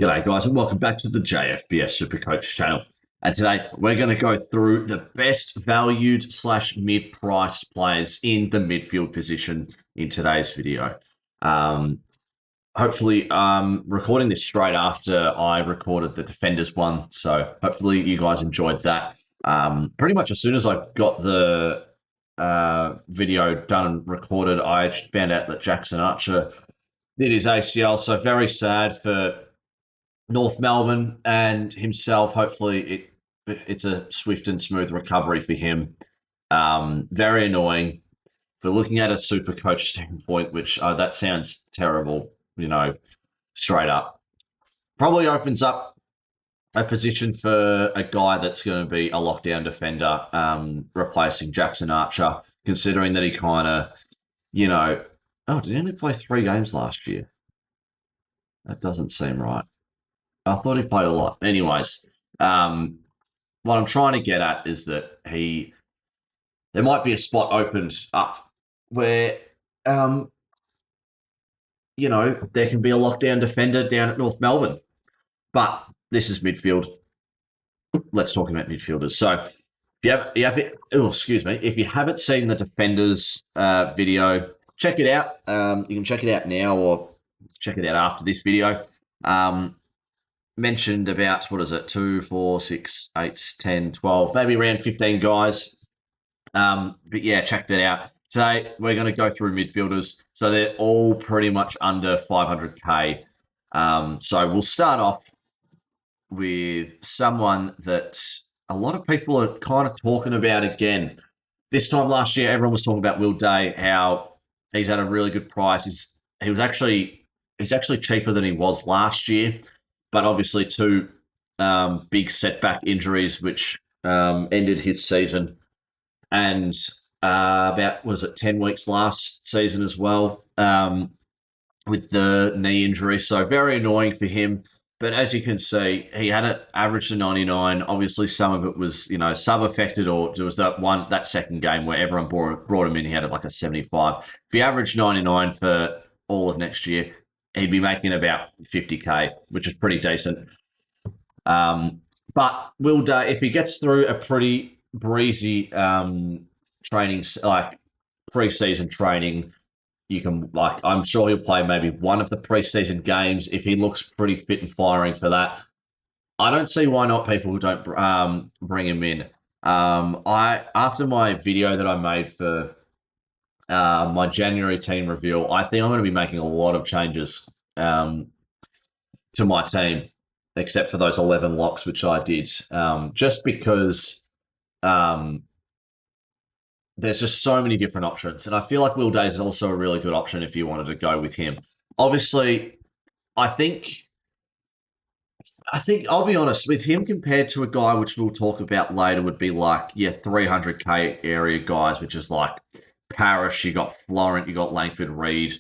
G'day guys and welcome back to the JFBS SuperCoach channel. And today we're going to go through the best valued / mid-priced players in the midfield position in today's video. Hopefully I'm recording this straight after I recorded the Defenders one, so hopefully you guys enjoyed that. Pretty much as soon as I got the video done and recorded, I found out that Jackson Archer did his ACL, so very sad for North Melbourne and himself. Hopefully it's a swift and smooth recovery for him. Very annoying. For looking at a super coach standpoint, which that sounds terrible, straight up. Probably opens up a position for a guy that's going to be a lockdown defender, replacing Jackson Archer, considering that he kind of, did he only play 3 games last year? That doesn't seem right. I thought he played a lot. Anyways, what I'm trying to get at is that there might be a spot opened up where, there can be a lockdown defender down at North Melbourne. But this is midfield. Let's talk about midfielders. So if you haven't seen the Defenders video, check it out. You can check it out now or check it out after this video. Mentioned about, 2, 4, 6, 8, 10, 12, maybe around 15 guys. But yeah, check that out. Today, we're going to go through midfielders. So they're all pretty much under 500K. So we'll start off with someone that a lot of people are kind of talking about again. This time last year, everyone was talking about Will Day, how he's at a really good price. He's actually cheaper than he was last year. But obviously 2 big setback injuries, which ended his season. And about, 10 weeks last season as well, with the knee injury. So very annoying for him. But as you can see, he had an average to 99. Obviously, some of it was, sub-affected, or there was that second game where everyone brought him in. He had like a 75. If he averaged 99 for all of next year, he'd be making about 50K, which is pretty decent. But Will Day, if he gets through a pretty breezy training, like pre-season training, I'm sure he'll play maybe one of the pre-season games if he looks pretty fit and firing for that. I don't see why not people who don't bring him in. After my video that I made for my January team review, I think I'm going to be making a lot of changes to my team, except for those 11 locks, which I did, just because there's just so many different options. And I feel like Will Day is also a really good option if you wanted to go with him. Obviously, I think I'll be honest with him compared to a guy which we'll talk about later would be like, 300K area guys, which is like Parrish, you got Florent, you got Langford Reid,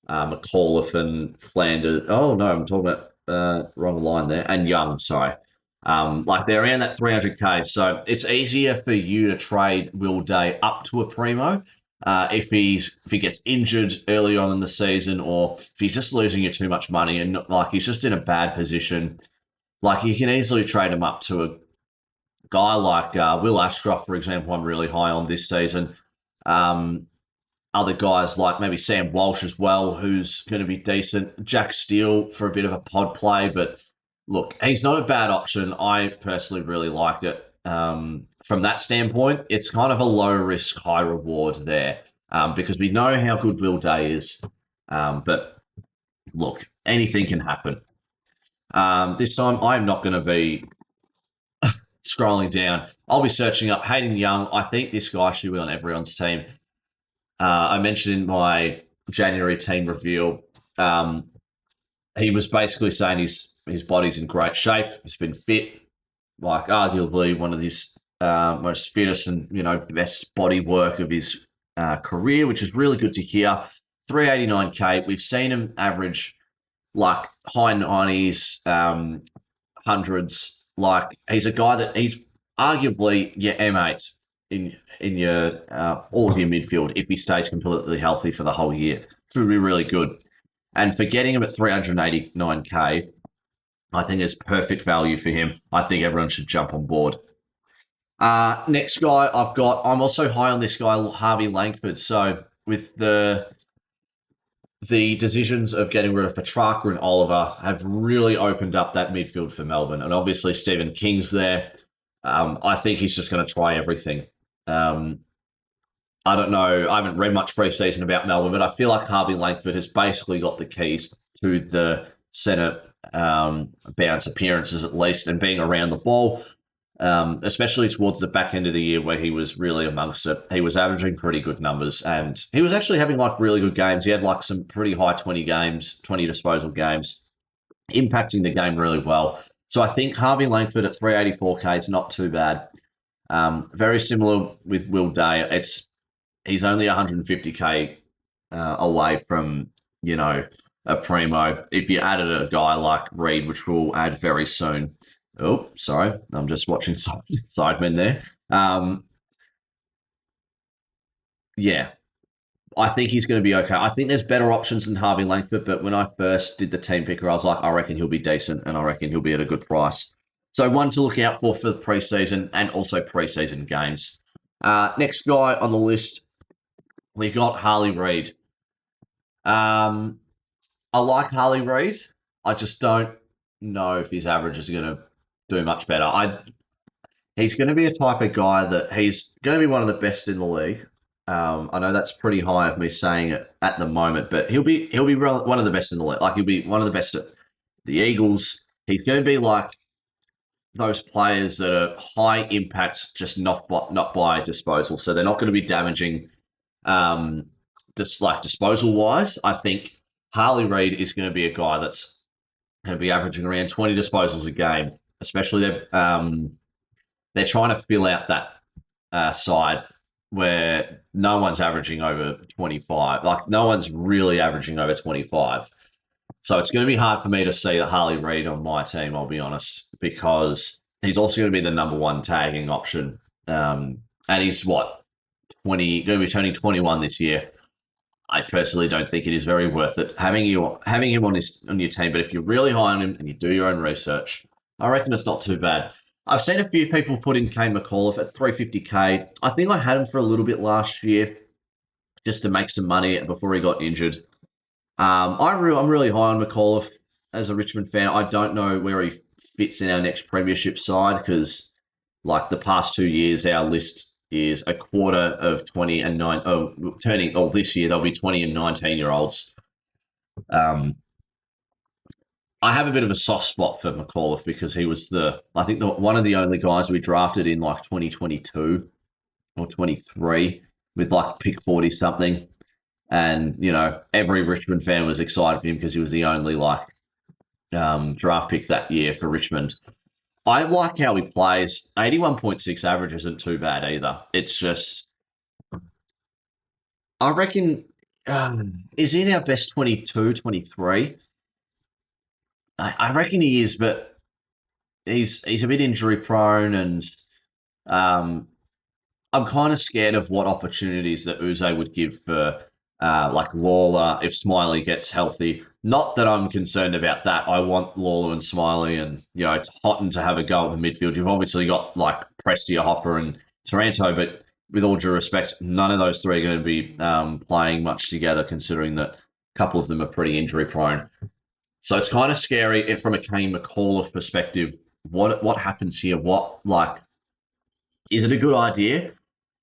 McAuliffe and Flanders. Oh, no, I'm talking about wrong line there. And Young, sorry. They're around that 300K. So it's easier for you to trade Will Day up to a primo if he gets injured early on in the season, or if he's just losing you too much money and he's just in a bad position. You can easily trade him up to a guy like Will Ashcroft, for example. I'm really high on this season. Other guys like maybe Sam Walsh as well, who's going to be decent. Jack Steele for a bit of a pod play, but look, he's not a bad option. I personally really like it. From that standpoint, it's kind of a low risk, high reward there, because we know how good Will Day is. But look, anything can happen. This time, I'm not going to be scrolling down. I'll be searching up Hayden Young. I think this guy should be on everyone's team. I mentioned in my January team review, he was basically saying his body's in great shape. He's been fit, arguably one of his most fittest and best body work of his career, which is really good to hear. 389K. We've seen him average high 90s, hundreds. He's a guy that he's arguably your M8 in your all of your midfield if he stays completely healthy for the whole year. It would be really good. And for getting him at 389K, I think it's perfect value for him. I think everyone should jump on board. Next guy I'm also high on this guy, Harvey Langford. So with the decisions of getting rid of Petrarca and Oliver have really opened up that midfield for Melbourne. And obviously Stephen King's there. I think he's just going to try everything. Um, I don't know. I haven't read much preseason about Melbourne, but I feel like Harvey Langford has basically got the keys to the centre bounce appearances at least and being around the ball, especially towards the back end of the year where he was really amongst it. He was averaging pretty good numbers and he was actually having like really good games. He had like some pretty high 20 disposal games, impacting the game really well. So I think Harvey Langford at 384k is not too bad. Very similar with Will Day. He's only 150k away from, a primo. If you added a guy like Reed, which we'll add very soon. Oh, sorry, I'm just watching Sidemen there. Yeah, I think he's going to be okay. I think there's better options than Harvey Langford, but when I first did the team picker, I was like, I reckon he'll be decent, and I reckon he'll be at a good price. So one to look out for the preseason and also preseason games. Next guy on the list, we got Harley Reid. I like Harley Reid. I just don't know if his average is going to do much better. He's going to be a type of guy that he's going to be one of the best in the league. I know that's pretty high of me saying it at the moment, but he'll be one of the best in the league. Like he'll be one of the best at the Eagles. He's going to be like those players that are high impact, just not by disposal. So they're not going to be damaging, just like disposal wise. I think Harley Reid is going to be a guy that's going to be averaging around 20 disposals a game. Especially they're trying to fill out that side where no one's averaging over 25. Like no one's really averaging over 25. So it's going to be hard for me to see a Harley Reid on my team, I'll be honest, because he's also going to be the number one tagging option. And he's 20, going to be turning 21 this year. I personally don't think it is very worth it having him on your team. But if you're really high on him and you do your own research, I reckon it's not too bad. I've seen a few people put in Kane McAuliffe at 350k. I think I had him for a little bit last year just to make some money before he got injured. I'm really high on McAuliffe as a Richmond fan. I don't know where he fits in our next premiership side because, like the past 2 years, our list is a quarter of 20 and 9. This year they'll be 20 and 19-year-olds. I have a bit of a soft spot for McAuliffe because he was one of the only guys we drafted in like 2022 or 23 with like pick 40 something. And, every Richmond fan was excited for him because he was the only draft pick that year for Richmond. I like how he plays. 81.6 average isn't too bad either. It's just, I reckon, is he in our best 22, 23? I reckon he is, but he's a bit injury prone and I'm kind of scared of what opportunities that Uze would give for like Lawler if Smiley gets healthy. Not that I'm concerned about that. I want Lawler and Smiley and, Totten to have a go at the midfield. You've obviously got like Prestia, Hopper and Taranto, but with all due respect, none of those three are going to be playing much together considering that a couple of them are pretty injury prone. So it's kind of scary from a Kane McAuliffe perspective. What happens here? Is it a good idea?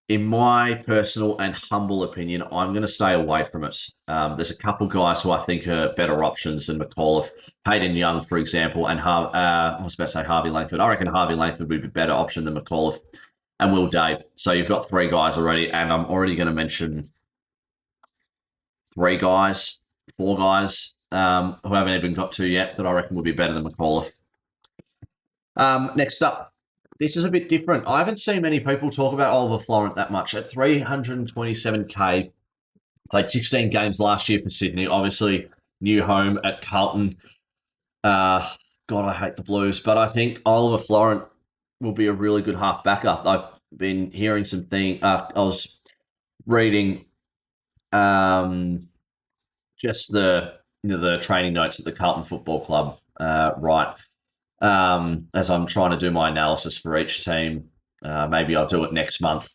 In my personal and humble opinion, I'm going to stay away from it. There's a couple guys who I think are better options than McAuliffe. Hayden Young, for example, and I was about to say Harvey Langford. I reckon Harvey Langford would be a better option than McAuliffe and Will Dave. So you've got three guys already, and I'm already going to mention four guys who haven't even got to yet that I reckon would be better than McAuliffe. Next up, this is a bit different. I haven't seen many people talk about Oliver Florent that much. At 327k, played 16 games last year for Sydney. Obviously, new home at Carlton. God, I hate the Blues, but I think Oliver Florent will be a really good half backer. I've been hearing some things. I was reading just the training notes at the Carlton Football Club, right? as I'm trying to do my analysis for each team. Maybe I'll do it next month.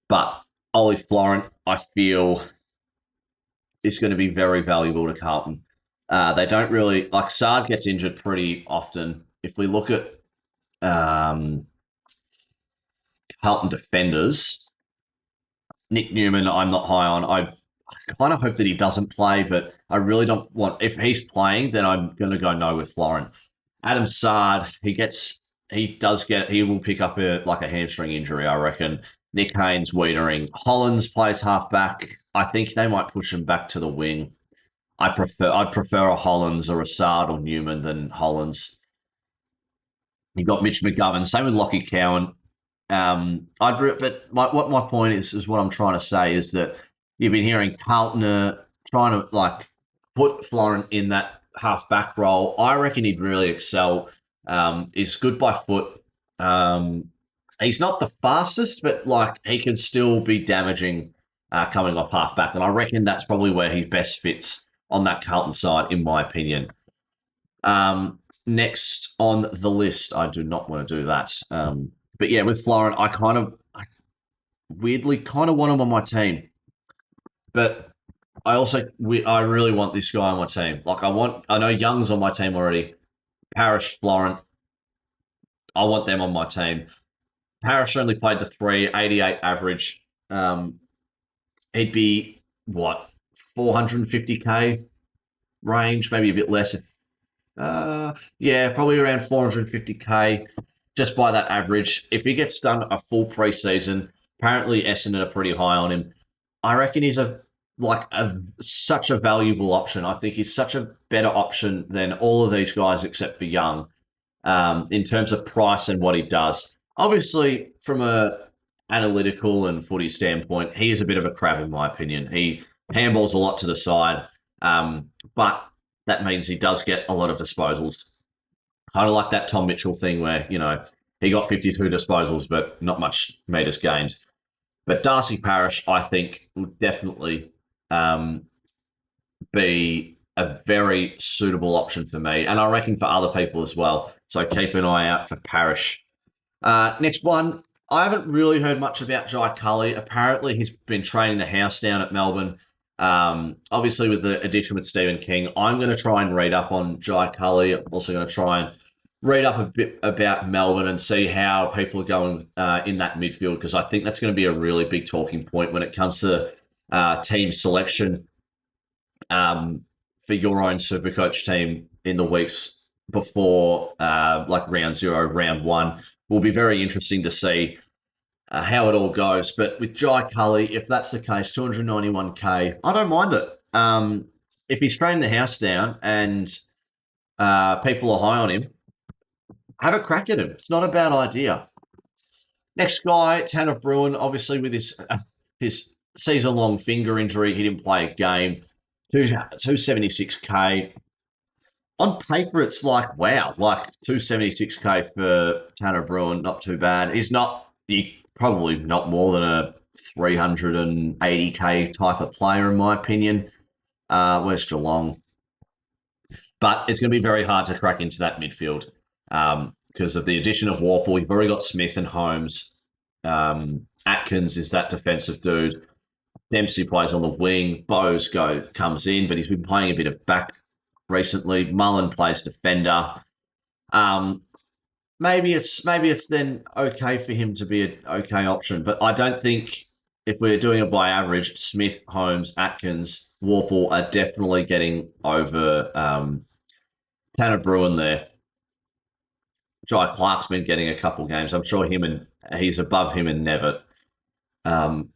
But Ollie Florent, I feel, is going to be very valuable to Carlton. They don't really like Sard gets injured pretty often. If we look at um, Carlton defenders, Nick Newman, I'm not high on. I kind of hope that he doesn't play, but I really don't want. If he's playing, then I'm going to go no with Florent. Adam Sard, he will pick up a hamstring injury, I reckon. Nick Haynes Wiedering. Hollands plays halfback. I think they might push him back to the wing. I'd prefer a Hollands or a Sard or Newman than Hollands. You got Mitch McGovern. Same with Lockie Cowan. What my point is what I'm trying to say is that you've been hearing Carlton trying to put Florent in that half back role. I reckon he'd really excel. He's good by foot. He's not the fastest, but he can still be damaging coming off half back, and I reckon that's probably where he best fits on that Carlton side, in my opinion. Next on the list, I do not want to do that. But yeah, with Florent, I weirdly kind of want him on my team. But I really want this guy on my team. I know Young's on my team already. Parrish, Florent, I want them on my team. Parrish only played the 88 average. He'd be, 450k range, maybe a bit less. Probably around 450k just by that average. If he gets done a full preseason, apparently Essendon are pretty high on him. I reckon he's such a valuable option. I think he's such a better option than all of these guys except for Young in terms of price and what he does. Obviously, from a analytical and footy standpoint, he is a bit of a crab in my opinion. He handballs a lot to the side, but that means he does get a lot of disposals. Kind of like that Tom Mitchell thing where, he got 52 disposals, but not much meters gained. But Darcy Parish, I think, would definitely be a very suitable option for me, and I reckon for other people as well. So keep an eye out for Parish. Next one, I haven't really heard much about Jai Culley. Apparently, he's been training the house down at Melbourne. Obviously, with the addition with Stephen King, I'm going to try and read up on Jai Culley. I'm also going to try and read up a bit about Melbourne and see how people are going in that midfield, because I think that's going to be a really big talking point when it comes to team selection for your own SuperCoach team in the weeks before round 0, round 1. Will be very interesting to see how it all goes. But with Jai Culley, if that's the case, 291k, I don't mind it. If he's training the house down and people are high on him, have a crack at him. It's not a bad idea. Next guy, Tanner Bruin, obviously with his season-long finger injury, he didn't play a game. 276k. On paper, it's wow, 276k for Tanner Bruin, not too bad. He's probably not more than a 380k type of player, in my opinion. Where's Geelong? But it's going to be very hard to crack into that midfield because of the addition of Warple. You've already got Smith and Holmes. Atkins is that defensive dude. Dempsey plays on the wing. Bowes comes in, but he's been playing a bit of back recently. Mullen plays defender. Maybe it's then okay for him to be an okay option, but I don't think if we're doing it by average, Smith, Holmes, Atkins, Warple are definitely getting over Tanner Bruin there. Jai Clark's been getting a couple games. I'm sure he's above him and Nevitt.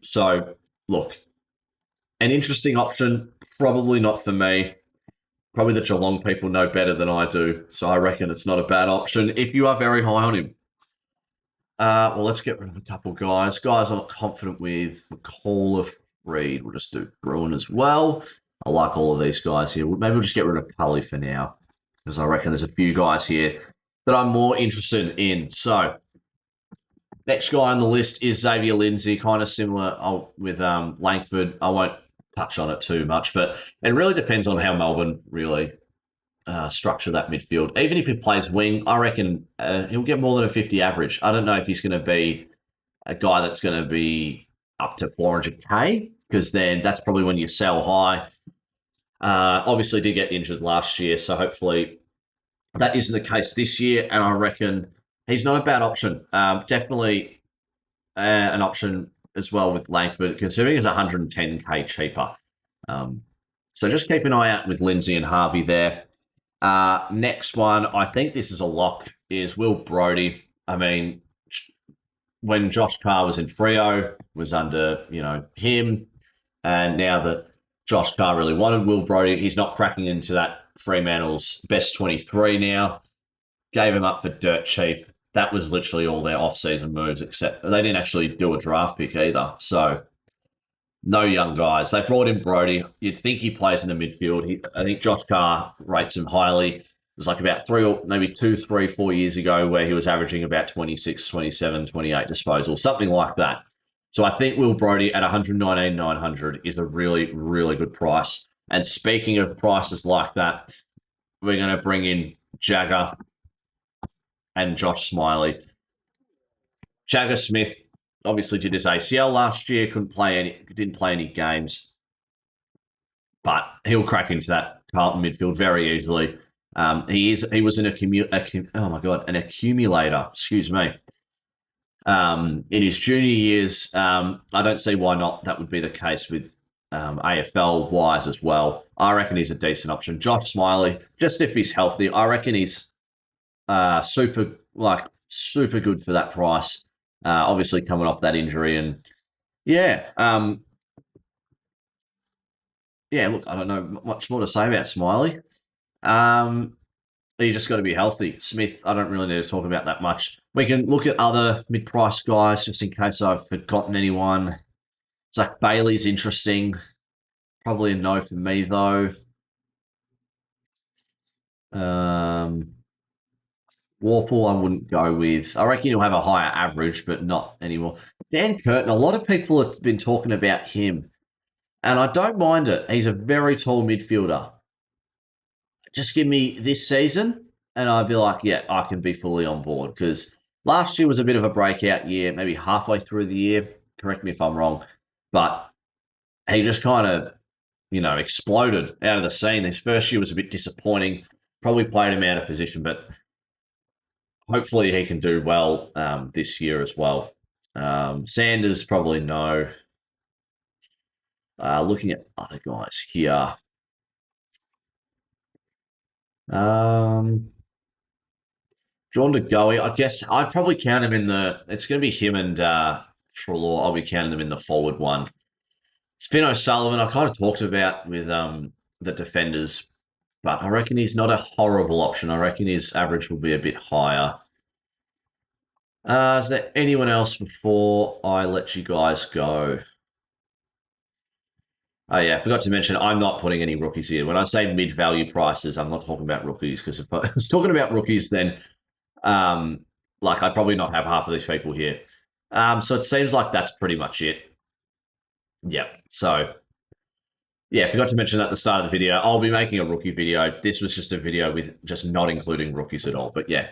So look, an interesting option, probably not for me. Probably the Geelong people know better than I do, so I reckon it's not a bad option if you are very high on him. Let's get rid of a couple guys. Guys I'm not confident with. McAuliffe, Reed. We'll just do Bruin as well. I like all of these guys here. Maybe we'll just get rid of Culley for now, because I reckon there's a few guys here that I'm more interested in. So, next guy on the list is Xavier Lindsay, kind of similar with Langford. I won't touch on it too much, but it really depends on how Melbourne really structure that midfield. Even if he plays wing, I reckon he'll get more than a 50 average. I don't know if he's going to be a guy that's going to be up to 400k, because then that's probably when you sell high. Obviously, did get injured last year, so hopefully that isn't the case this year. And I reckon he's not a bad option. Definitely an option as well with Langford, considering he's 110k cheaper. So just keep an eye out with Lindsay and Harvey there. Next one, I think this is a lock, is Will Brodie. I mean, when Josh Carr was in Freo, was under, him. And now that Josh Carr really wanted Will Brodie, he's not cracking into that Fremantle's best 23 now. Gave him up for dirt cheap. That was literally all their off-season moves, except they didn't actually do a draft pick either. So no young guys. They brought in Brodie. You'd think he plays in the midfield. I think Josh Carr rates him highly. It was like about 4 years ago where he was averaging about 26, 27, 28 disposals, something like that. So I think Will Brodie at 119,900 is a really, really good price. And speaking of prices like that, we're going to bring in Jagger and Josh Smiley. Jagger Smith obviously did his ACL last year, didn't play any games, but he'll crack into that Carlton midfield very easily. He was an accumulator. Excuse me. In his junior years, I don't see why not. That would be the case with AFL wise as well. I reckon he's a decent option. Josh Smiley, just if he's healthy, I reckon he's super good for that price. Obviously coming off that injury, and look, I don't know much more to say about Smiley. You just got to be healthy. Smith, I don't really need to talk about that much. We can look at other mid-price guys just in case I've forgotten anyone. Zach Bailey's interesting. Probably a no for me, though. Warple, I wouldn't go with. I reckon he'll have a higher average, but not anymore. Dan Curtin, a lot of people have been talking about him, and I don't mind it. He's a very tall midfielder. Just give me this season, and I'd be like, yeah, I can be fully on board, because last year was a bit of a breakout year, maybe halfway through the year. Correct me if I'm wrong, but he just kind of, exploded out of the scene. His first year was a bit disappointing. Probably played him out of position, but hopefully he can do well this year as well. Sanders, probably no. Looking at other guys here. John DeGoey, I guess I'd probably count him in it's going to be him and Trelaw. I'll be counting them in the forward one. Finn O'Sullivan, I kind of talked about with the defenders, but I reckon he's not a horrible option. I reckon his average will be a bit higher. Is there anyone else before I let you guys go? Oh, yeah, I forgot to mention, I'm not putting any rookies here. When I say mid-value prices, I'm not talking about rookies, because if I was talking about rookies, then I'd probably not have half of these people here. So it seems like that's pretty much it. Yep. So, yeah, forgot to mention at the start of the video, I'll be making a rookie video. This was just a video with just not including rookies at all. But yeah,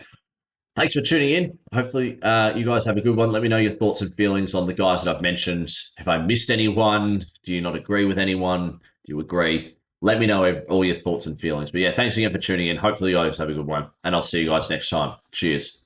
thanks for tuning in. Hopefully you guys have a good one. Let me know your thoughts and feelings on the guys that I've mentioned. Have I missed anyone? Do you not agree with anyone? Do you agree? Let me know all your thoughts and feelings. But yeah, thanks again for tuning in. Hopefully you guys have a good one. And I'll see you guys next time. Cheers.